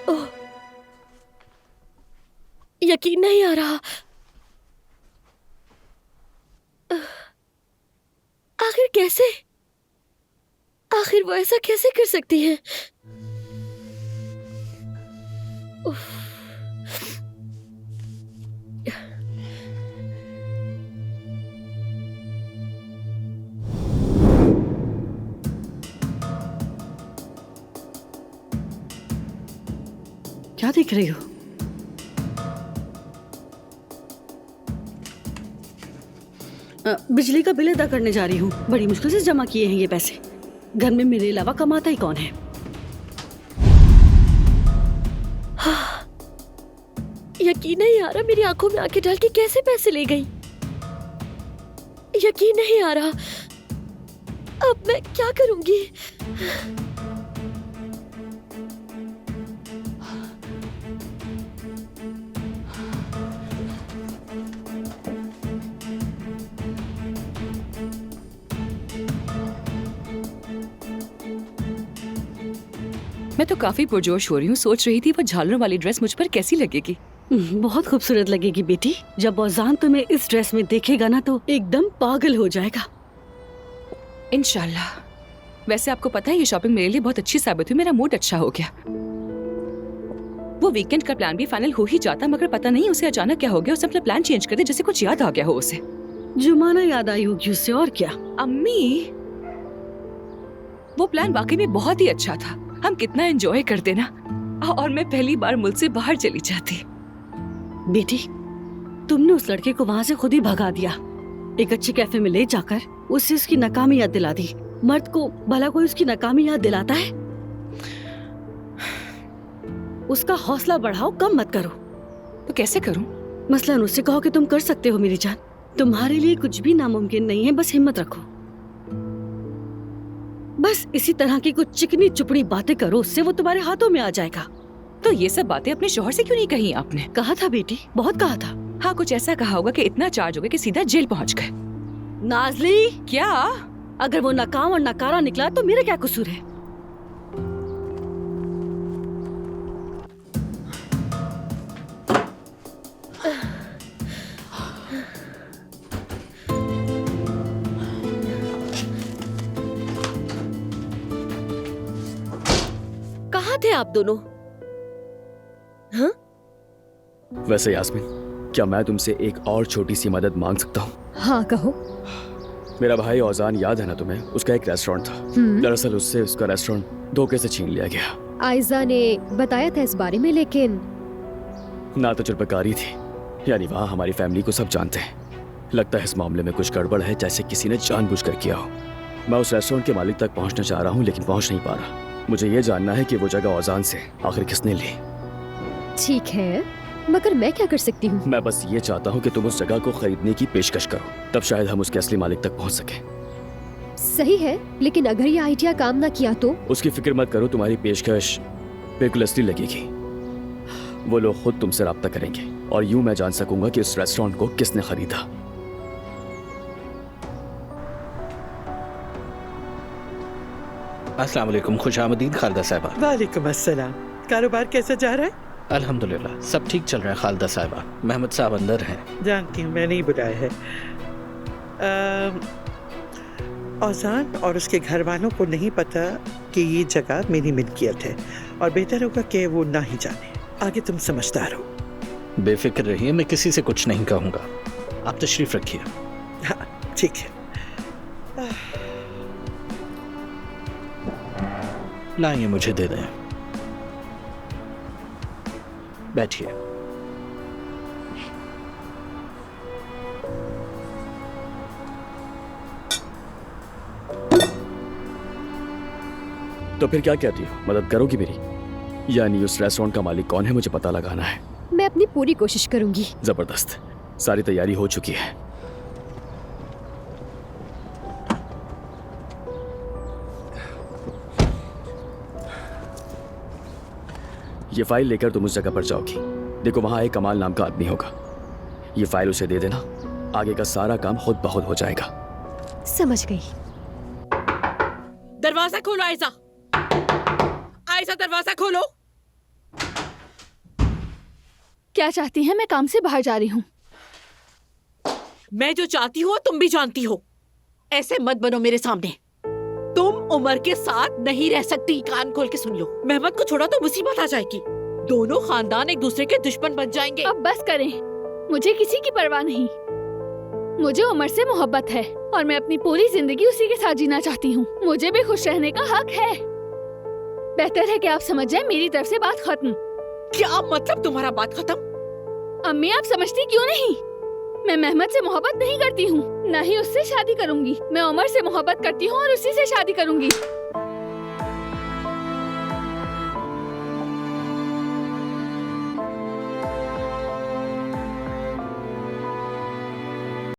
ओह, यकीन नहीं आ रहा। आखिर कैसे? आखिर वो ऐसा कैसे कर सकती हैं? उफ। क्या देख रही हो? बिजली का बिल अदा करने जा रही हूँ। बड़ी मुश्किल से जमा किए हैं ये पैसे। घर में मेरे अलावा कमाता ही कौन है? हाँ, यकीन नहीं आ रहा, मेरी आंखों में आंखें डाल के कैसे पैसे ले गई। यकीन नहीं आ रहा। अब मैं क्या करूंगी? मैं तो काफी पुरजोश हो रही हूँ। सोच रही थी वो झालरों वाली ड्रेस मुझ पर कैसी लगेगी। बहुत खूबसूरत लगेगी बेटी। जब औजान तुम्हें इस ड्रेस में देखेगा ना तो एकदम पागल हो जाएगा। इंशाल्लाह। वैसे आपको पता है ये शॉपिंग मेरे लिए बहुत अच्छी साबित हुई। मेरा मूड अच्छा हो गया। वो वीकेंड का प्लान भी फाइनल हो ही जाता, मगर पता नहीं उसे अचानक क्या हो गया। उसने अपना प्लान चेंज कर दिया, जैसे कुछ याद आ गया हो उसे। जुमाना याद आई होगी उससे, और क्या। अम्मी, वो प्लान वाकई में बहुत ही अच्छा था। हम कितना एंजॉय करते ना, और मैं पहली बार मुल्क से बाहर चली जाती। बेटी, तुमने उस लड़के को वहाँ से खुद ही भगा दिया। एक अच्छे कैफे में ले जाकर उससे उसकी नाकामी याद दिला दी। मर्द को भला कोई उसकी नाकामी याद दिलाता है? उसका हौसला बढ़ाओ, कम मत करो। तो कैसे करूं? मसलन उससे कहो कि तुम कर सकते हो मेरी जान। तुम्हारे लिए कुछ भी नामुमकिन नहीं है, बस हिम्मत रखो। बस इसी तरह की कुछ चिकनी चुपड़ी बातें करो, उससे वो तुम्हारे हाथों में आ जाएगा। तो ये सब बातें अपने शौहर से क्यों नहीं कही आपने? कहा था बेटी, बहुत कहा था। हाँ, कुछ ऐसा कहा होगा कि इतना चार्ज हो गया कि सीधा जेल पहुंच गए। नाज़ली, क्या? अगर वो नाकाम और नकारा निकला तो मेरा क्या कसूर है? कहाँ थे आप दोनों? हाँ? वैसे यास्मीन, क्या मैं तुमसे एक और छोटी सी मदद मांग सकता हूँ? हाँ कहो। मेरा भाई औजान याद है ना तुम्हें? उसका एक रेस्टोरेंट था। दरअसल उससे उसका रेस्टोरेंट धोखे से छीन लिया गया। आयजा ने बताया था इस बारे में, लेकिन ना तजुर्बेकारी थी। यानी वहाँ हमारी फैमिली को सब जानते हैं। लगता है इस मामले में कुछ गड़बड़ है, जैसे किसी ने जानबूझकर किया हो। मैं उस रेस्टोरेंट के मालिक तक पहुँचना चाह रहा हूँ, लेकिन पहुँच नहीं पा रहा। मुझे ये जानना है कि वो जगह औजान से आखिर किसने ली। ठीक है, मगर मैं क्या कर सकती हूँ? मैं बस ये चाहता हूँ कि तुम उस जगह को खरीदने की पेशकश करो, तब शायद हम उसके असली मालिक तक पहुँच सके। सही है, लेकिन अगर ये आइडिया काम ना किया तो? उसकी फिक्र मत करो, तुम्हारी पेशकश बिल्कुल असली लगेगी। वो लोग खुद तुमसे राब्ता करेंगे और यूं मैं जान सकूंगा कि उस रेस्टोरेंट को किसने खरीदा। अस्सलाम वालेकुम, खुशामदीद खालिदा साहिबा। वालेकुम अस्सलाम। कारोबार कैसा जा रहा है? अल्हम्दुलिल्लाह सब ठीक चल रहा है खालिदा साहिबा। महमद साहब अंदर हैं। जानती हूँ, मैंने ही बुलाया है। औजान और उसके घर वालों को नहीं पता कि ये जगह मेरी मिल्कियत है, और बेहतर होगा कि वो ना ही जाने। आगे तुम समझदार हो। बेफिक्र रहिए, मैं किसी से कुछ नहीं कहूँगा। आप तशरीफ रखिए। हाँ ठीक है। लाइए, मुझे दे दें। बैठिए। तो फिर क्या कहती हो, मदद करोगी मेरी? यानी उस रेस्टोरेंट का मालिक कौन है मुझे पता लगाना है। मैं अपनी पूरी कोशिश करूंगी। जबरदस्त, सारी तैयारी हो चुकी है। ये फाइल लेकर तुम उस जगह पर जाओगी। देखो वहां एक कमाल नाम का आदमी होगा। ये फाइल उसे दे देना, आगे का सारा काम खुद ब खुद हो जाएगा। समझ गई। दरवाजा खोलो आयजा। आयजा, दरवाजा खोलो। क्या चाहती हैं? मैं काम से बाहर जा रही हूँ। मैं जो चाहती हूँ तुम भी जानती हो। ऐसे मत बनो मेरे सामने। तुम उमर के साथ नहीं रह सकती। कान खोल के सुन लो, मेहमद को छोड़ा तो मुसीबत आ जाएगी। दोनों खानदान एक दूसरे के दुश्मन बन जाएंगे। अब बस करें, मुझे किसी की परवाह नहीं। मुझे उमर से मोहब्बत है और मैं अपनी पूरी जिंदगी उसी के साथ जीना चाहती हूँ। मुझे भी खुश रहने का हक है। बेहतर है कि आप समझ जाएं, मेरी तरफ से बात खत्म। क्या मतलब तुम्हारा बात खत्म? अम्मी आप समझती क्यों नहीं? मैं मेहमद से मोहब्बत नहीं करती हूँ, न ही उससे शादी करूंगी। मैं उमर से मोहब्बत करती हूँ और उसी से शादी करूंगी।